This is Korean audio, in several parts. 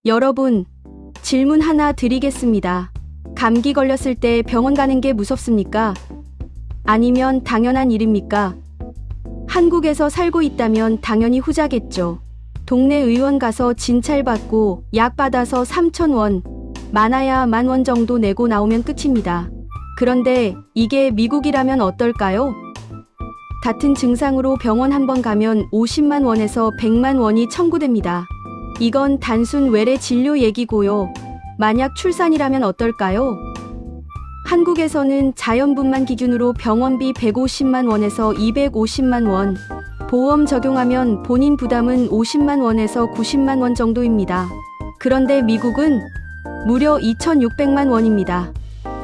여러분, 질문 하나 드리겠습니다. 감기 걸렸을 때 병원 가는 게 무섭습니까? 아니면 당연한 일입니까? 한국에서 살고 있다면 당연히 후자겠죠. 동네 의원 가서 진찰 받고 약 받아서 3,000원, 많아야 10,000원 정도 내고 나오면 끝입니다. 그런데 이게 미국이라면 어떨까요? 같은 증상으로 병원 한 번 가면 50만 원에서 100만 원이 청구됩니다. 이건 단순 외래 진료 얘기고요. 만약 출산이라면 어떨까요? 한국에서는 자연분만 기준으로 병원비 150만 원에서 250만 원, 보험 적용하면 본인 부담은 50만 원에서 90만 원 정도입니다. 그런데 미국은 무려 2,600만 원입니다.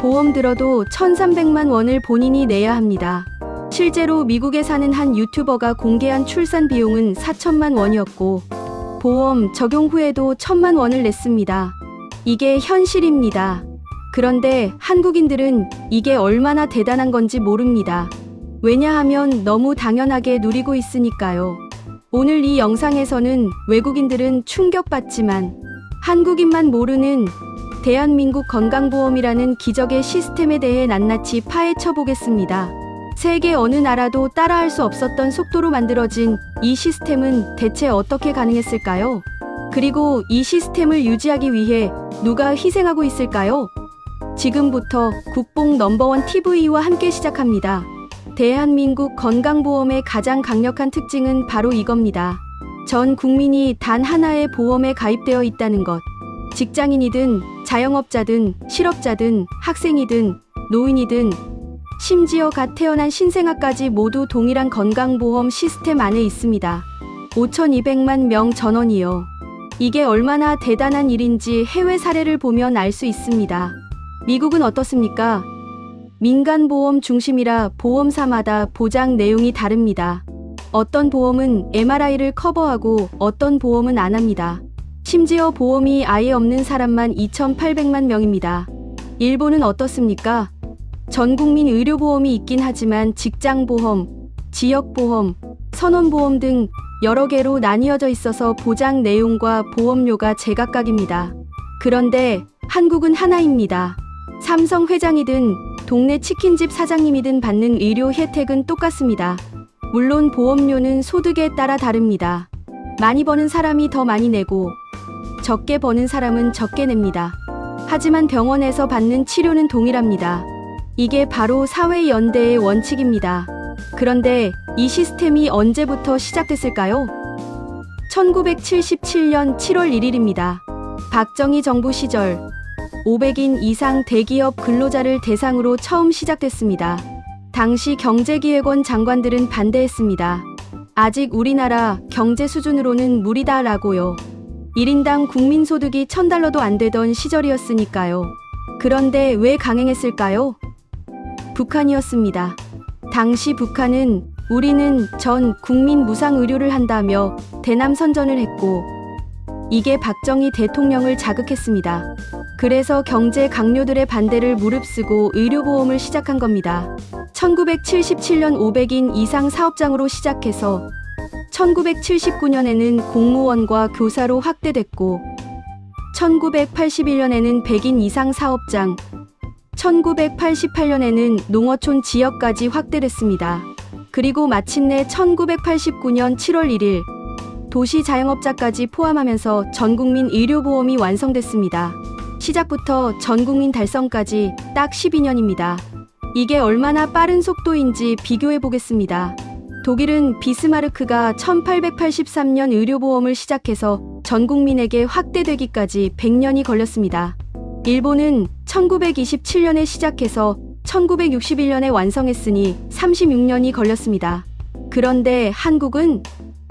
보험 들어도 1,300만 원을 본인이 내야 합니다. 실제로 미국에 사는 한 유튜버가 공개한 출산 비용은 4천만 원이었고 보험 적용 후에도 1,000만 원을 냈습니다. 이게 현실입니다. 그런데 한국인들은 이게 얼마나 대단한 건지 모릅니다. 왜냐하면 너무 당연하게 누리고 있으니까요. 오늘 이 영상에서는 외국인들은 충격받지만 한국인만 모르는 대한민국 건강보험이라는 기적의 시스템에 대해 낱낱이 파헤쳐 보겠습니다. 세계 어느 나라도 따라할 수 없었던 속도로 만들어진 이 시스템은 대체 어떻게 가능했을까요? 그리고 이 시스템을 유지하기 위해 누가 희생하고 있을까요? 지금부터 국뽕 넘버원 TV와 함께 시작합니다. 대한민국 건강보험의 가장 강력한 특징은 바로 이겁니다. 전 국민이 단 하나의 보험에 가입되어 있다는 것. 직장인이든 자영업자든 실업자든 학생이든 노인이든 심지어 갓 태어난 신생아까지 모두 동일한 건강보험 시스템 안에 있습니다. 5,200만 명 전원이요. 이게 얼마나 대단한 일인지 해외 사례를 보면 알 수 있습니다. 미국은 어떻습니까? 민간보험 중심이라 보험사마다 보장 내용이 다릅니다. 어떤 보험은 MRI를 커버하고 어떤 보험은 안 합니다. 심지어 보험이 아예 없는 사람만 2,800만 명입니다. 일본은 어떻습니까? 전국민 의료보험이 있긴 하지만 직장보험, 지역보험, 선원보험 등 여러 개로 나뉘어져 있어서 보장 내용과 보험료가 제각각입니다. 그런데 한국은 하나입니다. 삼성 회장이든 동네 치킨집 사장님이든 받는 의료 혜택은 똑같습니다. 물론 보험료는 소득에 따라 다릅니다. 많이 버는 사람이 더 많이 내고 적게 버는 사람은 적게 냅니다. 하지만 병원에서 받는 치료는 동일합니다. 이게 바로 사회연대의 원칙입니다. 그런데 이 시스템이 언제부터 시작됐을까요? 1977년 7월 1일입니다. 박정희 정부 시절 500인 이상 대기업 근로자를 대상으로 처음 시작됐습니다. 당시 경제기획원 장관들은 반대했습니다. 아직 우리나라 경제 수준으로는 무리다라고요. 1인당 국민소득이 $1,000도 안 되던 시절이었으니까요. 그런데 왜 강행했을까요? 북한이었습니다. 당시 북한은 우리는 전 국민 무상 의료를 한다며 대남 선전을 했고 이게 박정희 대통령을 자극했습니다. 그래서 경제 강요들의 반대를 무릅쓰고 의료보험을 시작한 겁니다. 1977년 500인 이상 사업장으로 시작해서 1979년에는 공무원과 교사로 확대됐고 1981년에는 100인 이상 사업장, 1988년에는 농어촌 지역까지 확대됐습니다. 그리고 마침내 1989년 7월 1일 도시 자영업자까지 포함하면서 전국민 의료보험이 완성됐습니다. 시작부터 전국민 달성까지 딱 12년입니다. 이게 얼마나 빠른 속도인지 비교해 보겠습니다. 독일은 비스마르크가 1883년 의료보험을 시작해서 전국민에게 확대되기까지 100년이 걸렸습니다. 일본은 1927년에 시작해서 1961년에 완성했으니 36년이 걸렸습니다. 그런데 한국은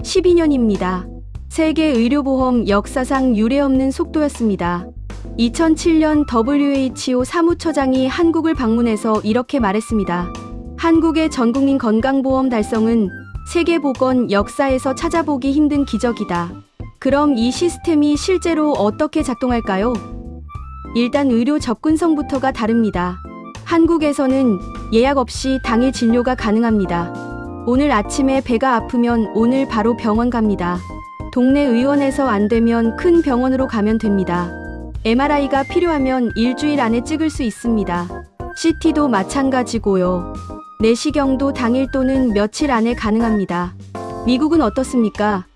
12년입니다. 세계 의료보험 역사상 유례없는 속도였습니다. 2007년 WHO 사무처장이 한국을 방문해서 이렇게 말했습니다. 한국의 전국민 건강보험 달성은 세계보건 역사에서 찾아보기 힘든 기적이다. 그럼 이 시스템이 실제로 어떻게 작동할까요? 일단 의료 접근성부터가 다릅니다. 한국에서는 예약 없이 당일 진료가 가능합니다. 오늘 아침에 배가 아프면 오늘 바로 병원 갑니다. 동네 의원에서 안 되면 큰 병원으로 가면 됩니다. MRI가 필요하면 일주일 안에 찍을 수 있습니다. CT도 마찬가지고요. 내시경도 당일 또는 며칠 안에 가능합니다. 미국은 어떻습니까?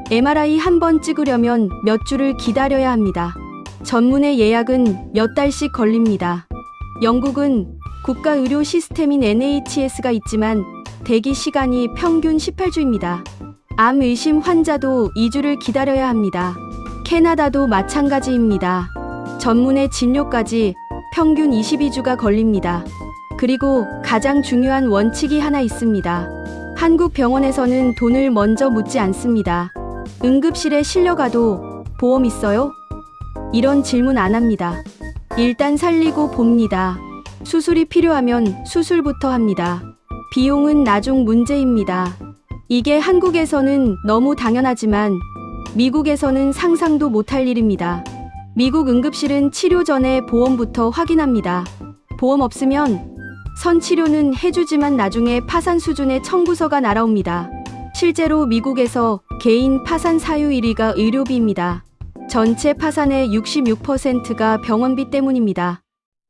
MRI 한 번 찍으려면 몇 주를 기다려야 합니다. 전문의 예약은 몇 달씩 걸립니다. 영국은 국가 의료 시스템인 NHS가 있지만 대기 시간이 평균 18주입니다. 암 의심 환자도 2주를 기다려야 합니다. 캐나다도 마찬가지입니다. 전문의 진료까지 평균 22주가 걸립니다. 그리고 가장 중요한 원칙이 하나 있습니다. 한국 병원에서는 돈을 먼저 묻지 않습니다. 응급실에 실려가도 보험 있어요? 이런 질문 안 합니다. 일단 살리고 봅니다. 수술이 필요하면 수술부터 합니다. 비용은 나중 문제입니다. 이게 한국에서는 너무 당연하지만 미국에서는 상상도 못할 일입니다. 미국 응급실은 치료 전에 보험부터 확인합니다. 보험 없으면 선치료는 해주지만 나중에 파산 수준의 청구서가 날아옵니다. 실제로 미국에서 개인 파산 사유 1위가 의료비입니다. 전체 파산의 66%가 병원비 때문입니다.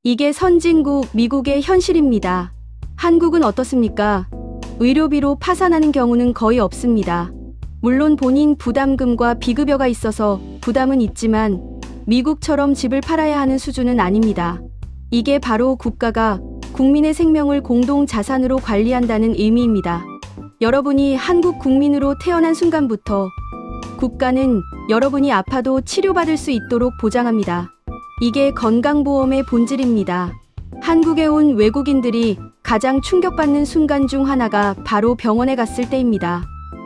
이게 선진국 미국의 현실입니다. 한국은 어떻습니까? 의료비로 파산하는 경우는 거의 없습니다. 물론 본인 부담금과 비급여가 있어서 부담은 있지만 미국처럼 집을 팔아야 하는 수준은 아닙니다. 이게 바로 국가가 국민의 생명을 공동 자산으로 관리한다는 의미입니다. 여러분이 한국 국민으로 태어난 순간부터 국가는 여러분이 아파도 치료받을 수 있도록 보장합니다. 이게 건강보험의 본질입니다. 한국에 온 외국인들이 가장 충격받는 순간 중 하나가 바로 병원에 갔을 때입니다.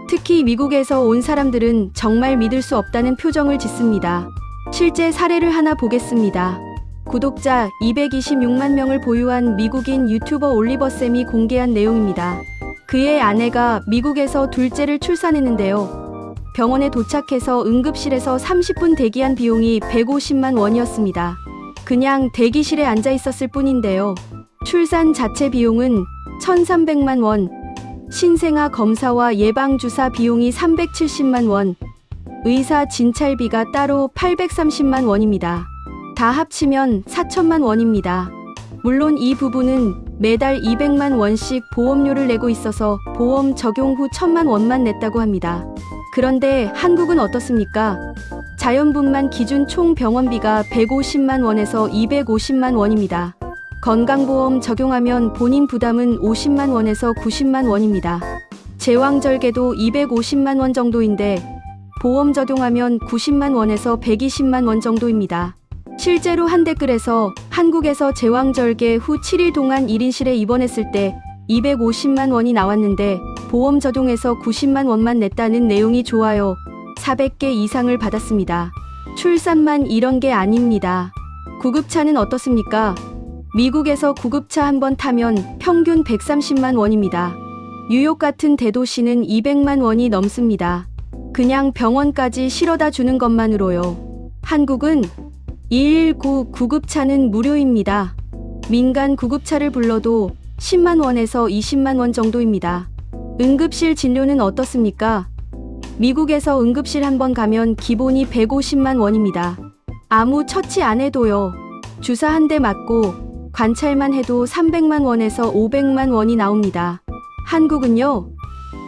특히 미국에서 온 사람들은 정말 믿을 수 없다는 표정을 짓습니다. 실제 사례를 하나 보겠습니다. 구독자 226만 명을 보유한 미국인 유튜버 올리버쌤이 공개한 내용입니다. 그의 아내가 미국에서 둘째를 출산했는데요. 병원에 도착해서 응급실에서 30분 대기한 비용이 150만 원이었습니다. 그냥 대기실에 앉아 있었을 뿐인데요. 출산 자체 비용은 1,300만 원, 신생아 검사와 예방주사 비용이 370만 원, 의사 진찰비가 따로 830만 원입니다. 다 합치면 4천만 원입니다. 물론 이 부부는 매달 200만 원씩 보험료를 내고 있어서 보험 적용 후 1,000만 원만 냈다고 합니다. 그런데 한국은 어떻습니까? 자연분만 기준 총 병원비가 150만 원에서 250만 원입니다. 건강보험 적용하면 본인 부담은 50만 원에서 90만 원입니다. 제왕절개도 250만 원 정도인데 보험 적용하면 90만 원에서 120만 원 정도입니다. 실제로 한 댓글에서 한국에서 제왕절개 후 7일 동안 1인실에 입원했을 때 250만 원이 나왔는데 보험 적용해서 90만 원만 냈다는 내용이 좋아요 400개 이상을 받았습니다. 출산만 이런 게 아닙니다. 구급차는 어떻습니까? 미국에서 구급차 한 번 타면 평균 130만 원입니다. 뉴욕 같은 대도시는 200만 원이 넘습니다. 그냥 병원까지 실어다 주는 것만으로요. 한국은 119 구급차는 무료입니다. 민간 구급차를 불러도 10만 원에서 20만 원 정도입니다. 응급실 진료는 어떻습니까? 미국에서 응급실 한 번 가면 기본이 150만 원입니다. 아무 처치 안 해도요. 주사 한 대 맞고 관찰만 해도 300만 원에서 500만 원이 나옵니다. 한국은요.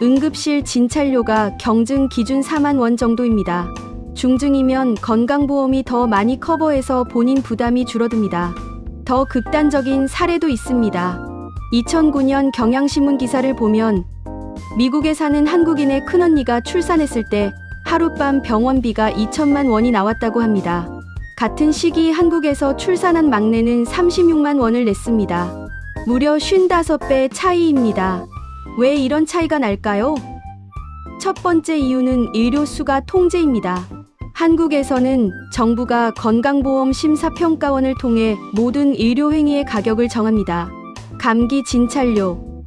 응급실 진찰료가 경증 기준 4만 원 정도입니다. 중증이면 건강보험이 더 많이 커버해서 본인 부담이 줄어듭니다. 더 극단적인 사례도 있습니다. 2009년 경향신문 기사를 보면 미국에 사는 한국인의 큰언니가 출산했을 때 하룻밤 병원비가 2천만 원이 나왔다고 합니다. 같은 시기 한국에서 출산한 막내는 36만 원을 냈습니다. 무려 55배 차이입니다. 왜 이런 차이가 날까요? 첫 번째 이유는 의료수가 통제입니다. 한국에서는 정부가 건강보험 심사평가원을 통해 모든 의료행위의 가격을 정합니다. 감기 진찰료,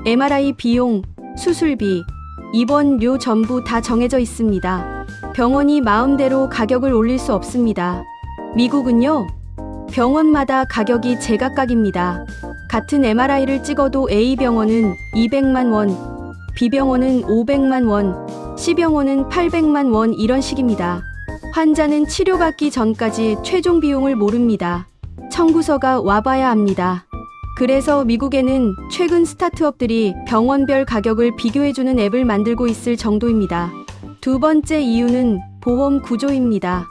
MRI 비용, 수술비, 입원료 전부 다 정해져 있습니다. 병원이 마음대로 가격을 올릴 수 없습니다. 미국은요, 병원마다 가격이 제각각입니다. 같은 MRI를 찍어도 A병원은 200만 원, B병원은 500만 원, C병원은 800만 원 이런 식입니다. 환자는 치료받기 전까지 최종 비용을 모릅니다. 청구서가 와봐야 합니다. 그래서 미국에는 최근 스타트업들이 병원별 가격을 비교해주는 앱을 만들고 있을 정도입니다. 두 번째 이유는 보험 구조입니다.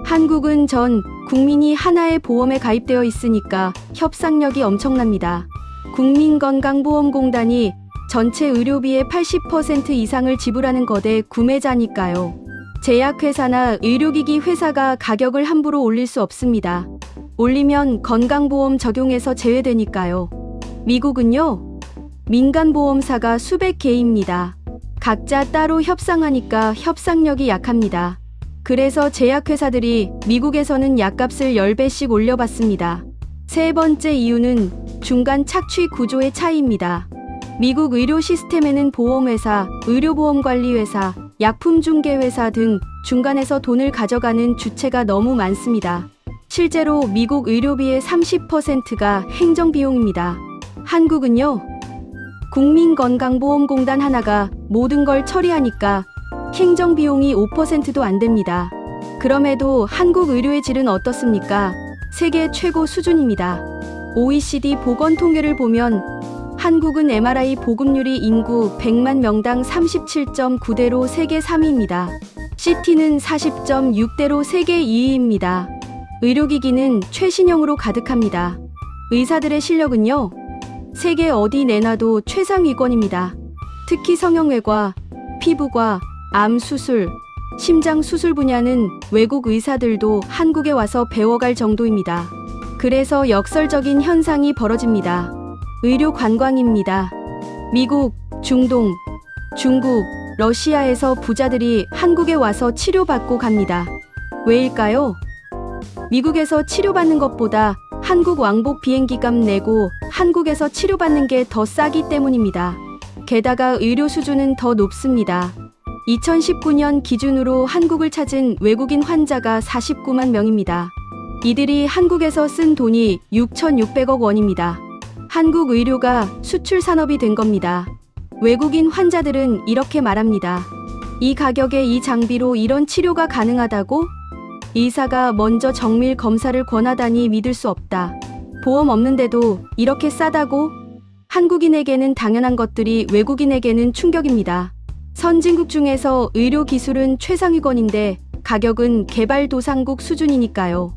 한국은 전 국민이 하나의 보험에 가입되어 있으니까 협상력이 엄청납니다. 국민건강보험공단이 전체 의료비의 80% 이상을 지불하는 거대 구매자니까요. 제약회사나 의료기기 회사가 가격을 함부로 올릴 수 없습니다. 올리면 건강보험 적용에서 제외되니까요. 미국은요, 민간보험사가 수백 개입니다. 각자 따로 협상하니까 협상력이 약합니다. 그래서 제약회사들이 미국에서는 약값을 10배씩 올려받습니다. 세 번째 이유는 중간 착취 구조의 차이입니다. 미국 의료 시스템에는 보험회사, 의료보험관리회사, 약품중개회사 등 중간에서 돈을 가져가는 주체가 너무 많습니다. 실제로 미국 의료비의 30%가 행정비용입니다. 한국은요, 국민건강보험공단 하나가 모든 걸 처리하니까 행정비용이 5%도 안 됩니다. 그럼에도 한국 의료의 질은 어떻습니까? 세계 최고 수준입니다. OECD 보건통계를 보면 한국은 MRI 보급률이 인구 100만 명당 37.9대로 세계 3위입니다. CT는 40.6대로 세계 2위입니다. 의료기기는 최신형으로 가득합니다. 의사들의 실력은요, 세계 어디 내놔도 최상위권입니다. 특히 성형외과, 피부과, 암 수술, 심장 수술 분야는 외국 의사들도 한국에 와서 배워갈 정도입니다. 그래서 역설적인 현상이 벌어집니다. 의료 관광입니다. 미국, 중동, 중국, 러시아에서 부자들이 한국에 와서 치료받고 갑니다. 왜일까요? 미국에서 치료받는 것보다 한국 왕복 비행기값 내고 한국에서 치료받는 게 더 싸기 때문입니다. 게다가 의료 수준은 더 높습니다. 2019년 기준으로 한국을 찾은 외국인 환자가 49만 명입니다. 이들이 한국에서 쓴 돈이 6,600억 원입니다. 한국 의료가 수출 산업이 된 겁니다. 외국인 환자들은 이렇게 말합니다. 이 가격에 이 장비로 이런 치료가 가능하다고? 의사가 먼저 정밀 검사를 권하다니 믿을 수 없다. 보험 없는데도 이렇게 싸다고? 한국인에게는 당연한 것들이 외국인에게는 충격입니다. 선진국 중에서 의료 기술은 최상위권인데 가격은 개발도상국 수준이니까요.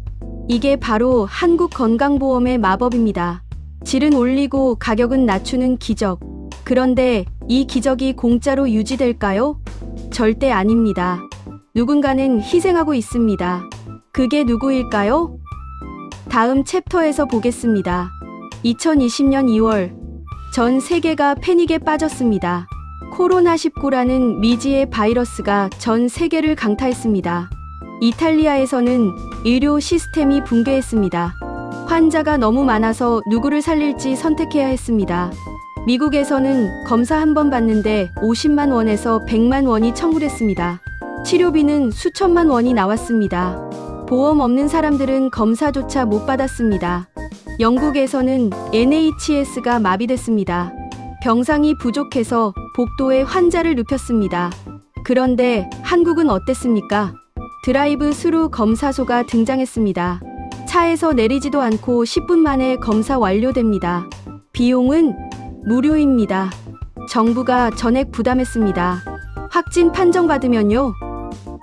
이게 바로 한국 건강보험의 마법입니다. 질은 올리고 가격은 낮추는 기적. 그런데 이 기적이 공짜로 유지될까요? 절대 아닙니다. 누군가는 희생하고 있습니다. 그게 누구일까요? 다음 챕터에서 보겠습니다. 2020년 2월, 전 세계가 패닉에 빠졌습니다. 코로나19라는 미지의 바이러스가 전 세계를 강타했습니다. 이탈리아에서는 의료 시스템이 붕괴했습니다. 환자가 너무 많아서 누구를 살릴지 선택해야 했습니다. 미국에서는 검사 한 번 받는데 50만 원에서 100만 원이 청구됐습니다. 치료비는 수천만 원이 나왔습니다. 보험 없는 사람들은 검사조차 못 받았습니다. 영국에서는 NHS가 마비됐습니다. 병상이 부족해서 복도에 환자를 눕혔습니다. 그런데 한국은 어땠습니까? 드라이브 스루 검사소가 등장했습니다. 차에서 내리지도 않고 10분 만에 검사 완료됩니다. 비용은 무료입니다. 정부가 전액 부담했습니다. 확진 판정받으면요,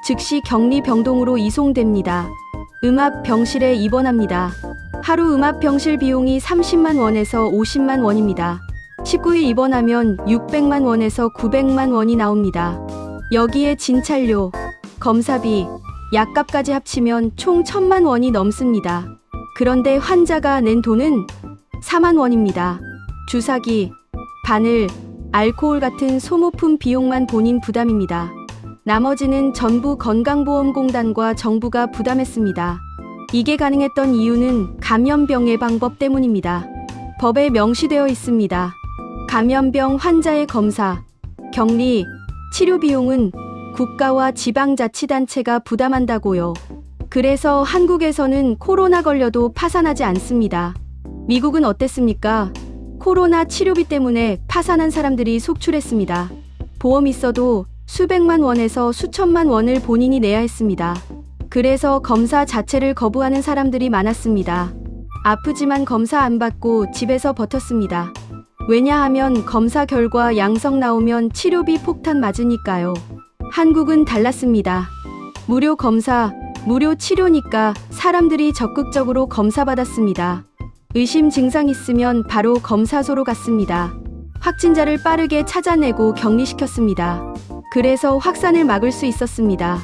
즉시 격리 병동으로 이송됩니다. 음압 병실에 입원합니다. 하루 음압 병실 비용이 30만 원에서 50만 원입니다. 19일 입원하면 600만 원에서 900만 원이 나옵니다. 여기에 진찰료, 검사비, 약값까지 합치면 총 1,000만 원이 넘습니다. 그런데 환자가 낸 돈은 4만 원입니다. 주사기, 바늘, 알코올 같은 소모품 비용만 본인 부담입니다. 나머지는 전부 건강보험공단과 정부가 부담했습니다. 이게 가능했던 이유는 감염병 예방법 때문입니다. 법에 명시되어 있습니다. 감염병 환자의 검사, 격리, 치료 비용은 국가와 지방자치단체가 부담한다고요. 그래서 한국에서는 코로나 걸려도 파산하지 않습니다. 미국은 어땠습니까? 코로나 치료비 때문에 파산한 사람들이 속출했습니다. 보험 있어도 수백만 원에서 수천만 원을 본인이 내야 했습니다. 그래서 검사 자체를 거부하는 사람들이 많았습니다. 아프지만 검사 안 받고 집에서 버텼습니다. 왜냐하면 검사 결과 양성 나오면 치료비 폭탄 맞으니까요. 한국은 달랐습니다. 무료 검사, 무료 치료니까 사람들이 적극적으로 검사받았습니다. 의심 증상 있으면 바로 검사소로 갔습니다. 확진자를 빠르게 찾아내고 격리시켰습니다. 그래서 확산을 막을 수 있었습니다.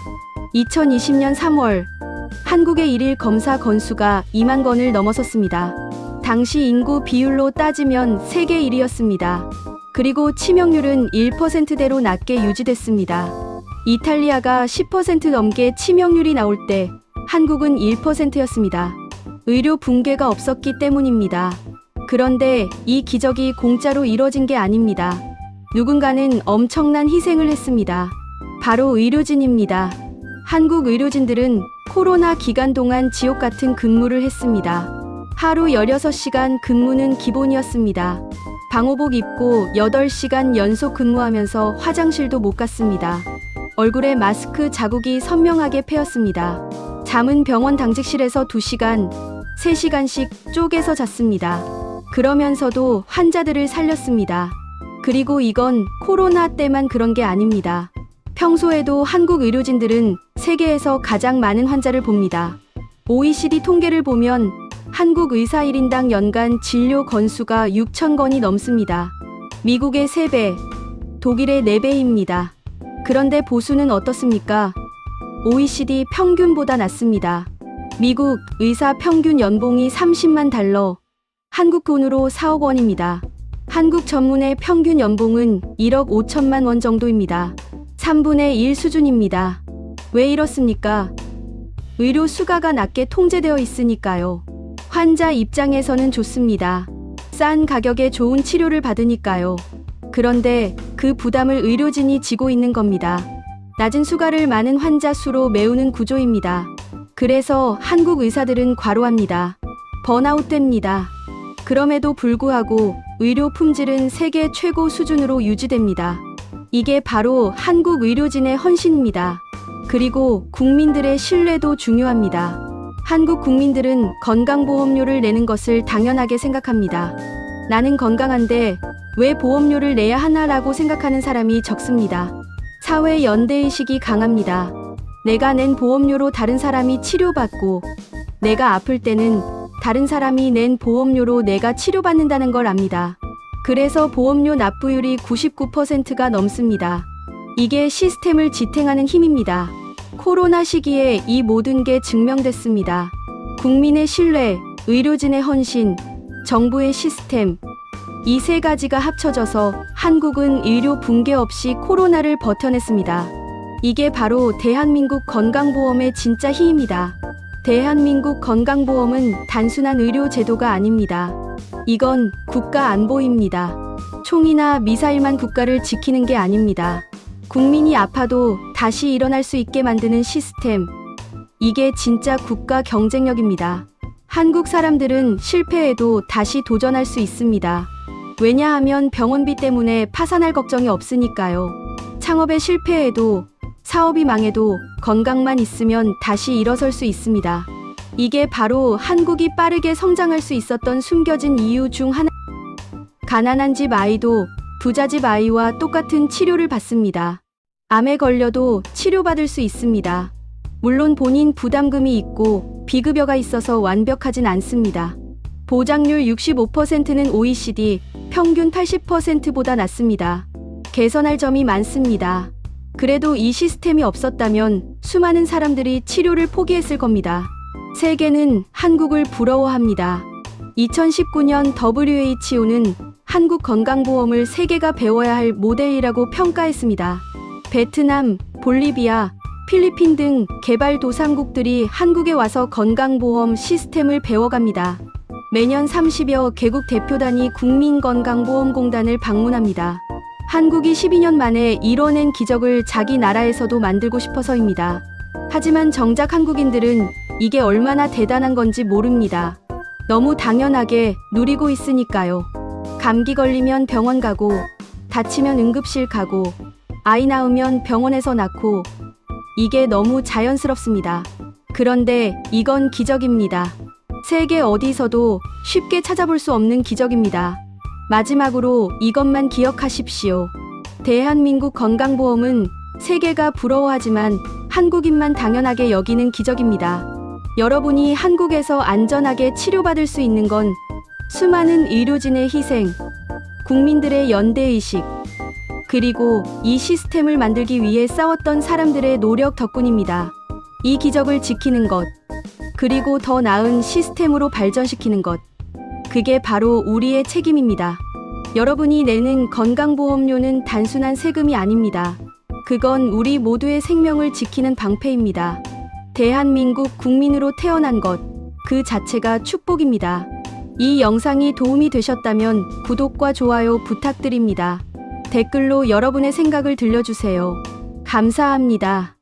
2020년 3월 한국의 일일 검사 건수가 2만 건을 넘어섰습니다. 당시 인구 비율로 따지면 세계 1위였습니다. 그리고 치명률은 1%대로 낮게 유지됐습니다. 이탈리아가 10% 넘게 치명률이 나올 때 한국은 1%였습니다. 의료 붕괴가 없었기 때문입니다. 그런데 이 기적이 공짜로 이뤄진 게 아닙니다. 누군가는 엄청난 희생을 했습니다. 바로 의료진입니다. 한국 의료진들은 코로나 기간 동안 지옥 같은 근무를 했습니다. 하루 16시간 근무는 기본이었습니다. 방호복 입고 8시간 연속 근무하면서 화장실도 못 갔습니다. 얼굴에 마스크 자국이 선명하게 패였습니다. 잠은 병원 당직실에서 2시간, 3시간씩 쪼개서 잤습니다. 그러면서도 환자들을 살렸습니다. 그리고 이건 코로나 때만 그런 게 아닙니다. 평소에도 한국 의료진들은 세계에서 가장 많은 환자를 봅니다. OECD 통계를 보면 한국 의사 1인당 연간 진료 건수가 6천 건이 넘습니다. 미국의 3배, 독일의 4배입니다. 그런데 보수는 어떻습니까? OECD 평균보다 낮습니다. 미국 의사 평균 연봉이 30만 달러, 한국 돈으로 4억 원입니다. 한국 전문의 평균 연봉은 1억 5천만 원 정도입니다. 3분의 1 수준입니다. 왜 이렇습니까? 의료 수가가 낮게 통제되어 있으니까요. 환자 입장에서는 좋습니다. 싼 가격에 좋은 치료를 받으니까요. 그런데 그 부담을 의료진이 지고 있는 겁니다. 낮은 수가를 많은 환자 수로 메우는 구조입니다. 그래서 한국 의사들은 과로합니다. 번아웃됩니다. 그럼에도 불구하고 의료 품질은 세계 최고 수준으로 유지됩니다. 이게 바로 한국 의료진의 헌신입니다. 그리고 국민들의 신뢰도 중요합니다. 한국 국민들은 건강보험료를 내는 것을 당연하게 생각합니다. 나는 건강한데 왜 보험료를 내야 하나라고 생각하는 사람이 적습니다. 사회 연대의식이 강합니다. 내가 낸 보험료로 다른 사람이 치료받고 내가 아플 때는 다른 사람이 낸 보험료로 내가 치료받는다는 걸 압니다. 그래서 보험료 납부율이 99%가 넘습니다. 이게 시스템을 지탱하는 힘입니다. 코로나 시기에 이 모든 게 증명됐습니다. 국민의 신뢰, 의료진의 헌신, 정부의 시스템, 이 세 가지가 합쳐져서 한국은 의료 붕괴 없이 코로나를 버텨냈습니다. 이게 바로 대한민국 건강보험의 진짜 힘입니다. 대한민국 건강보험은 단순한 의료 제도가 아닙니다. 이건 국가 안보입니다. 총이나 미사일만 국가를 지키는 게 아닙니다. 국민이 아파도 다시 일어날 수 있게 만드는 시스템. 이게 진짜 국가 경쟁력입니다. 한국 사람들은 실패해도 다시 도전할 수 있습니다. 왜냐하면 병원비 때문에 파산할 걱정이 없으니까요. 창업에 실패해도 사업이 망해도 건강만 있으면 다시 일어설 수 있습니다. 이게 바로 한국이 빠르게 성장할 수 있었던 숨겨진 이유 중 하나. 가난한 집 아이도 부자 집 아이와 똑같은 치료를 받습니다. 암에 걸려도 치료받을 수 있습니다. 물론 본인 부담금이 있고 비급여가 있어서 완벽하진 않습니다. 보장률 65%는 OECD 평균 80%보다 낮습니다. 개선할 점이 많습니다. 그래도 이 시스템이 없었다면 수많은 사람들이 치료를 포기했을 겁니다. 세계는 한국을 부러워합니다. 2019년 WHO는 한국 건강보험을 세계가 배워야 할 모델이라고 평가했습니다. 베트남, 볼리비아, 필리핀 등 개발도상국들이 한국에 와서 건강보험 시스템을 배워갑니다. 매년 30여 개국 대표단이 국민건강보험공단을 방문합니다. 한국이 12년 만에 이뤄낸 기적을 자기 나라에서도 만들고 싶어서입니다. 하지만 정작 한국인들은 이게 얼마나 대단한 건지 모릅니다. 너무 당연하게 누리고 있으니까요. 감기 걸리면 병원 가고, 다치면 응급실 가고, 아이 낳으면 병원에서 낳고 이게 너무 자연스럽습니다. 그런데 이건 기적입니다. 세계 어디서도 쉽게 찾아볼 수 없는 기적입니다. 마지막으로 이것만 기억하십시오. 대한민국 건강보험은 세계가 부러워하지만 한국인만 당연하게 여기는 기적입니다. 여러분이 한국에서 안전하게 치료받을 수 있는 건 수많은 의료진의 희생, 국민들의 연대의식, 그리고 이 시스템을 만들기 위해 싸웠던 사람들의 노력 덕분입니다. 이 기적을 지키는 것, 그리고 더 나은 시스템으로 발전시키는 것, 그게 바로 우리의 책임입니다. 여러분이 내는 건강보험료는 단순한 세금이 아닙니다. 그건 우리 모두의 생명을 지키는 방패입니다. 대한민국 국민으로 태어난 것, 그 자체가 축복입니다. 이 영상이 도움이 되셨다면 구독과 좋아요 부탁드립니다. 댓글로 여러분의 생각을 들려주세요. 감사합니다.